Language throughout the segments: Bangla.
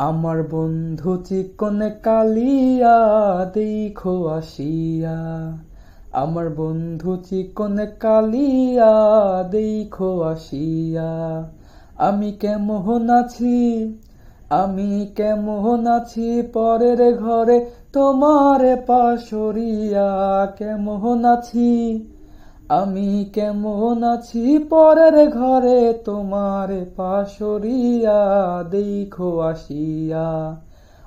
আমার বন্ধু চিকন কালিয়া দেখো আসিয়া। আমার বন্ধু চিকন কালিয়া দেখো আসিয়া। আমি কেমন আছি, আমি কেমন আছি পরের ঘরে তোমার পাশরিয়া। কেমন আছি, আমি কেমন আছি পরের ঘরে তোমার পাশরিয়া। দেখো আসিয়া।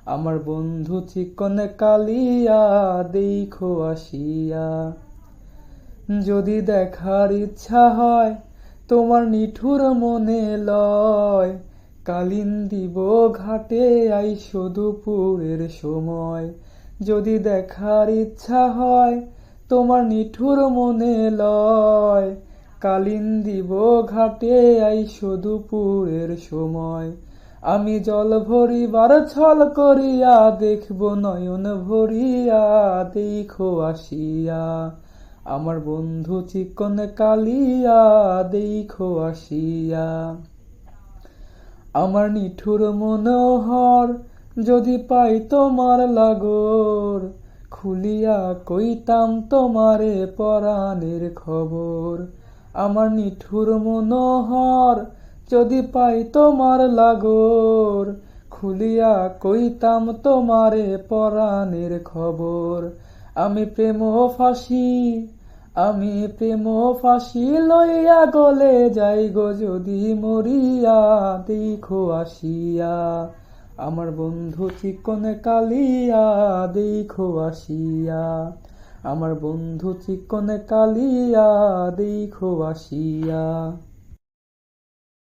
আমার বন্ধু চিকন কালিয়া দেখো আসিয়া। যদি দেখার ইচ্ছা হয় তোমার নিঠুর মনে লয়, কালিন্দিব ঘাটে আইসো দুপুরের সময়। যদি দেখার ইচ্ছা হয় তোমার নিঠুর মনে লয়, কালিন্দিব ঘাটে আইসো দুপুরের সময়। আমি জল ভরিবার ছল করিয়া দেখব নয়ন ভরিয়া। দেখো আসিয়া। আমার বন্ধু চিকন কালিয়া দেখো আসিয়া। আমার নিঠুর মনোহর যদি পাই তোমার লাগর, খুলিয়া কইতাম তোমারে পরাণের খবর। আমার নিঠুর মনোহর যদি পাই তোমার লাগর, খুলিয়া কইতাম তোমারে পরাণের খবর। আমি প্রেম ফাঁসি, আমি প্রেম ফাঁসি লইয়া গলে যাই গো যদি মরিয়া। দেখো আসিয়া। আমার বন্ধু চিকন কালিয়া দেখো আসিয়া। আমার বন্ধু চিকন কালিয়া দেখো আসিয়া।